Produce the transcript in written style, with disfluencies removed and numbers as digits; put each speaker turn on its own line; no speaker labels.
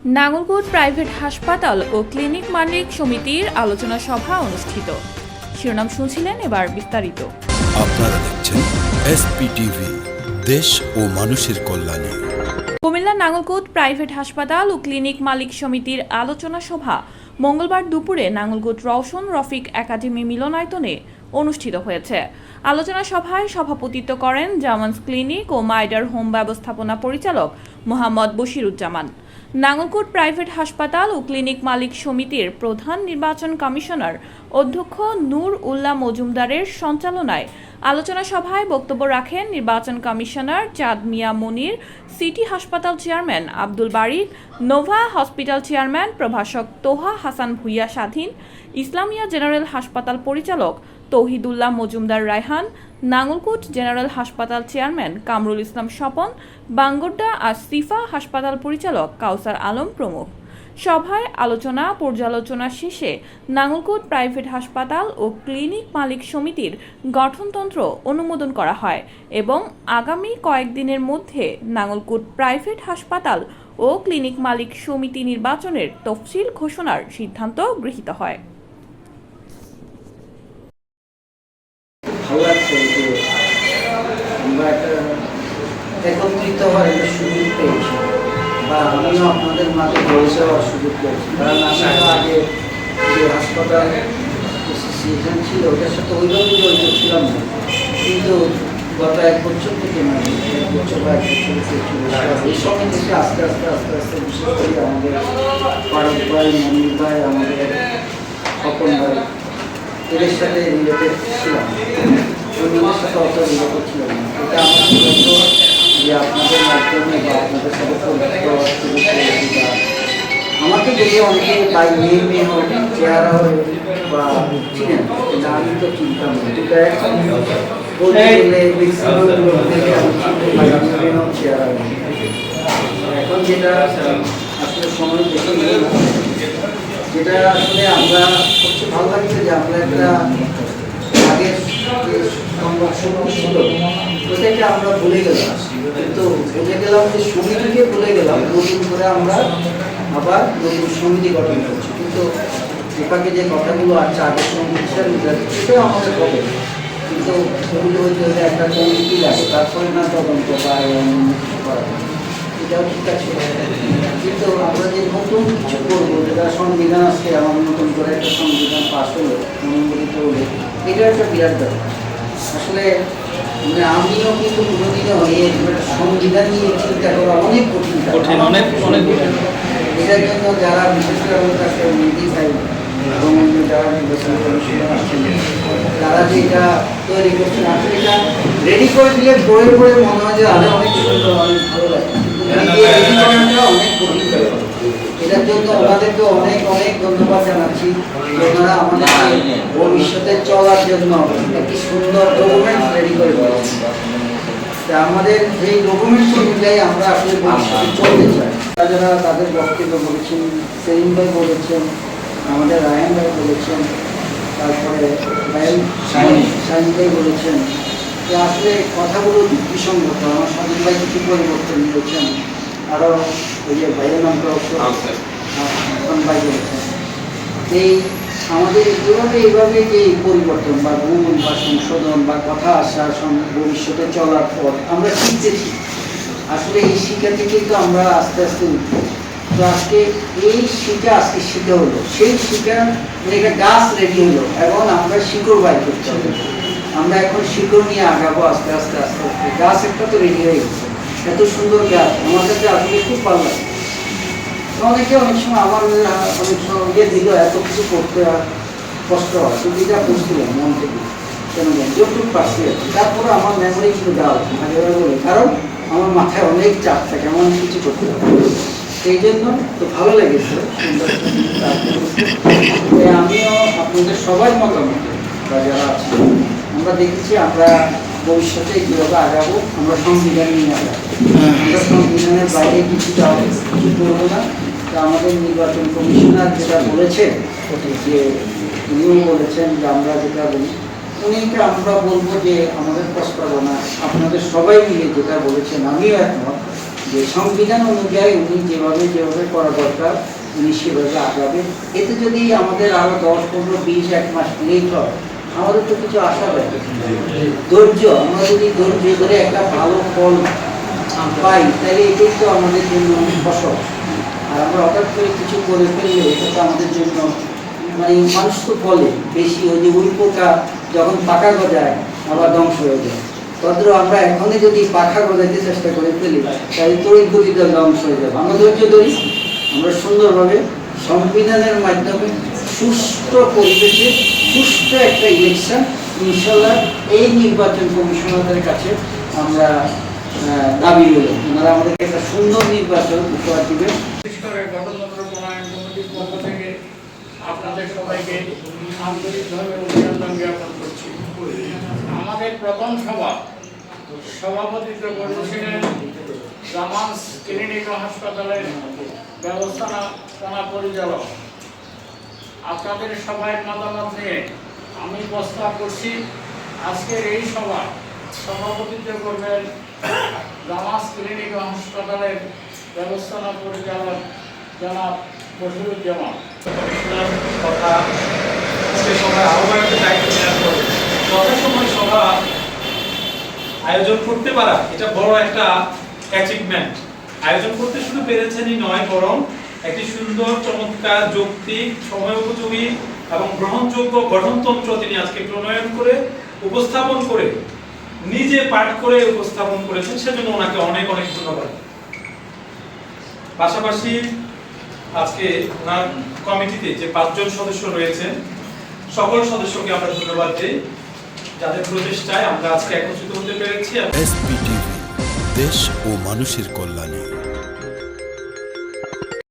नांगलकोट private हासपाताल और clinic मालिक समितिर आलोचना सभा अनुष्ठित। शिरोनाम शुनছিলেন এবার বিস্তারিত।
আপনারা দেখছেন এসপিটিভি, দেশ ও মানুষের কল্যাণে।
কুমিল্লা নাঙ্গলকোট প্রাইভেট হাসপাতাল ও ক্লিনিক মালিক সমিতির আলোচনা সভা মঙ্গলবার দুপুরে নাঙ্গলকোট রওশন রফিক একাডেমি মিলনায়তনে অনুষ্ঠিত হয়েছে। আলোচনা সভায় সভাপতিত্ব করেন জামানস ক্লিনিক ও মাইডার হোম ব্যবস্থাপনা পরিচালক মোহাম্মদ বশিরুজ্জামান। নাঙ্গলকোট প্রাইভেট হাসপাতাল ও ক্লিনিক মালিক সমিতির প্রধান নির্বাচন কমিশনার অধ্যক্ষ নূর উল্লাহ মজুমদারের সঞ্চালনায় আলোচনা সভায় বক্তব্য রাখেন নির্বাচন কমিশনার চাঁদ মিয়া মনির, সিটি হাসপাতাল চেয়ারম্যান আব্দুল বারিক, নোভা হসপিটাল চেয়ারম্যান প্রভাষক তোহা হাসান ভুইয়া স্বাধীন, ইসলামিয়া জেনারেল হাসপাতাল পরিচালক তৌহিদুল্লাহ মজুমদার রায়হান, নাঙ্গলকোট জেনারেল হাসপাতাল চেয়ারম্যান কামরুল ইসলাম স্বপন, বাঙ্গোড্ডা আর সিফা হাসপাতাল পরিচালক কাউসার আলম প্রমুখ। সভায় আলোচনা পর্যালোচনা শেষে নাঙ্গলকোট প্রাইভেট হাসপাতাল ও ক্লিনিক মালিক সমিতির গঠনতন্ত্র অনুমোদন করা হয় এবং আগামী কয়েকদিনের মধ্যে নাঙ্গলকোট প্রাইভেট হাসপাতাল ও ক্লিনিক মালিক সমিতি নির্বাচনের তফসিল ঘোষণার সিদ্ধান্ত গৃহীত হয়।
ভালো লাগছে যে আমরা একটা একত্রিত হওয়ার একটা সুযোগ পেয়েছি, বা আমিও আপনাদের মাঝে বসে যাওয়ার সুযোগ পেয়েছি। কারণ আমি আগে যে হাসপাতাল অ্যাসোসিয়েশন ছিল ওটার সাথে ওইভাবে জড়িত ছিলাম না, কিন্তু গত এক বছর থেকে মানে এক বছর বা এক বছর এই সময় থেকে আস্তে আস্তে বিশেষ করে আমাদের পারক ভাই, মনির ভাই, আমাদের স্বপন ভাই, এদের সাথে রিলেটেড ছিলাম, অন্যদের সাথে অত রিলেটেড ছিল না। এটা আমার সৌভাগ্য যে আপনাদের মাধ্যমে বা আপনাদের সাথে আমাকে দেখে অনেকে বাই মেয়ে হোক, চেহারা হোক বা চিনেন, কিন্তু আমি তো চিনতাম না। এখন যেটা আসলে সময় দেখে যেটা আসলে আমরা সবচেয়ে ভালো লাগছে যে আমরা একটা আগের যে সংরক্ষণ ছিল ওটাকে আমরা ভুলে গেলাম, কিন্তু ভুলে গেলাম যে সমিতিকে ভুলে গেলাম, নতুন করে আমরা আবার নতুন সমিতি গঠন করছি। কিন্তু এখানে যে কথাগুলো আছে আগের সমিতি সেটাও আমাদের হবে, কিন্তু সেগুলো হইতে হলে একটা কমিটি লাগে, তারপরে না তদন্ত বা করা এটাও ঠিক আছে। কিন্তু আমরা যে নতুন কিছু করবো, যেটা সংবিধান আছে, আমার নতুন করে একটা সংবিধান পাস হলো, অনুমোদিত হলো, এটা একটা বিরাট ব্যাপার। আসলে মানে আমিও কিন্তু কোনোদিনও একটা সংবিধান নিয়ে চিন্তা করা অনেক কঠিন, অনেক কঠিন। এটার জন্য যারা বিশেষ করে আমার কাছে মেহেদী ভাই এবং অন্য যারা নির্বাচন কমিশনার আছেন, তারা যে এটা তৈরি করছেন, আসলে এটা রেডি করে দিলে পড়ে পড়ে মনে হয় যে আরো অনেক সুন্দর, অনেক ভালো লাগে। অনেক কঠিন ব্যাপার। এটার জন্য ওনাদেরকে অনেক অনেক ধন্যবাদ জানাচ্ছি। ওনারা আমাদের ভবিষ্যতে চলার জন্য একটি সুন্দর ডকুমেন্টস রেডি করে দিয়েছেন। আমাদের এই ডকুমেন্টস অনুযায়ী আমরা আসলে ভবিষ্যতে চলতে চাই। যারা তাদের বক্তব্য বলেছেন, সেলিম ভাই বলেছেন, আমাদের রায়হান ভাই বলেছেন, তারপরে শাহিন ভাই বলেছেন যে আসলে কথাগুলো যুক্তিসঙ্গত। আমার শাহিন ভাই কিছু পরিবর্তন দিয়েছেন, আরও ওই যে ভাইয়ের নামটা ভাই বলেছেন। এই আমাদের এইভাবে যে পরিবর্তন বা গুণ বা সংশোধন বা কথা আসা ভবিষ্যতে চলার পর আমরা শিখতেছি, আসলে এই শিক্ষা থেকে তো আমরা আস্তে আস্তে উঠবো। তো আজকে এই শিক্ষা শিখা হলো, সেই শিক্ষা একটা গাছ রেডি হলো, এবং আমরা শিকড় বাইর করতে হবে। আমরা এখন শিকড় নিয়ে আগাবো আস্তে আস্তে আস্তে আস্তে। গাছ একটা তো রেডি হয়ে গেছে, এত সুন্দর গাছ, আমার কাছে আসলে খুব ভালো লাগে। অনেকে অনেক সময় আমার অনেক সময় দিল এত কিছু করতে কষ্ট হয়, তো যেটা করছিলাম মন থেকে কেন যতটুকু পারছি আর কি। তারপরে আমার মেমোরি কিন্তু দেওয়া আগেবার বলে, কারণ আমার মাথায় অনেক চাপ থাকে, এমন কিছু করতে হবে, সেই জন্য তো ভালো লেগেছে। আমিও আপনাদের সবাই মতামত বা যারা আছে, আমরা দেখেছি আমরা ভবিষ্যতে কীভাবে আগাবো, আমরা সংবিধান নিয়ে আগাবো। আমরা সংবিধানের বাইরে কিছু করবো না। আমাদের নির্বাচন কমিশনার যেটা বলেছেন, যে উনিও বলেছেন যে আমরা যেটা বলি, উনিকে আমরা বলবো যে আমাদের প্রস্তাবনা আপনাদের সবাই মিলে যেটা বলেছেন, আমিও একমত যে সংবিধান অনুযায়ী উনি যেভাবে করা দরকার উনি সেভাবে আগাবেন। এতে যদি আমাদের আরো 10, 15, 20, 1 মাস লেট হয়, আমাদের তো কিছু আশা নেই। ধৈর্য, আমরা যদি ধৈর্য ধরে একটা ভালো ফল পাই, তাহলে এটাই তো আমাদের জন্য ফসল। আর আমরা হঠাৎ করে কিছু করে ফেললে এটা তো আমাদের জন্য, মানে মানুষ তো বলে বেশি ওই যে উই পোকা যখন পাকা গজায় আবার ধ্বংস হয়ে যায়, তদ্র আমরা এখনই যদি পাখা গজাইতে চেষ্টা করে ফেলি তাহলে তড়িৎ গতিতে ধ্বংস হয়ে যাবে। আমরা ধৈর্য ধরি, আমরা সুন্দরভাবে সংবিধানের মাধ্যমে সুষ্ঠু পরিবেশে সুষ্ঠু একটা ইলেকশন, ইনশাল্লাহ এই নির্বাচন কমিশনারদের কাছে আমরা দাবি হলো ওনারা আমাদেরকে একটা সুন্দর নির্বাচন উপহার দিবেন।
গণতন্ত্র প্রণয়ন কমিটির পক্ষ থেকে আপনাদের সবাইকে আন্তরিকভাবে অভিনন্দন জ্ঞাপন করছি। আমাদের প্রথম সভা সভাপতিত্ব করেছিলেন জামান্স ক্লিনিক ও হাসপাতালের ব্যবস্থাপনা পরিচালক। আপনাদের সবাই মতামত নিয়ে আমি প্রস্তাব করছি আজকের এই সভা সভাপতিত্ব করবেন জামান্স ক্লিনিক ও হাসপাতালের ব্যবস্থাপনা পরিচালক জনাব বশিরুজ্জামান।
কথা সে সময় আহ্বায়কের দায়িত্ব নেওয়ার পর যথাসময় সভা আয়োজন করতে পারা এটা বড় একটা অ্যাচিভমেন্ট। আয়োজন করতে শুধু পেরেছেনই নয়, বরং একটি সুন্দর, চমৎকার, যৌক্তিক, সময় উপযোগী এবং গ্রহণযোগ্য গঠনতন্ত্র তিনি আজকে প্রণয়ন করে উপস্থাপন করে নিজে পাঠ করে উপস্থাপন করেছেন, সেজন্য ওনাকে অনেক অনেক ধন্যবাদ। পাশাপাশি আজকে ওনার কমিটিতে যে 5 জন সদস্য রয়েছেন সকল সদস্যকে আমরা ধন্যবাদ দিই, যাদের প্রচেষ্টায় আমরা আজকে একত্রিত হতে পেরেছি।
SPTV, দেশ ও মানুষের কল্যাণে।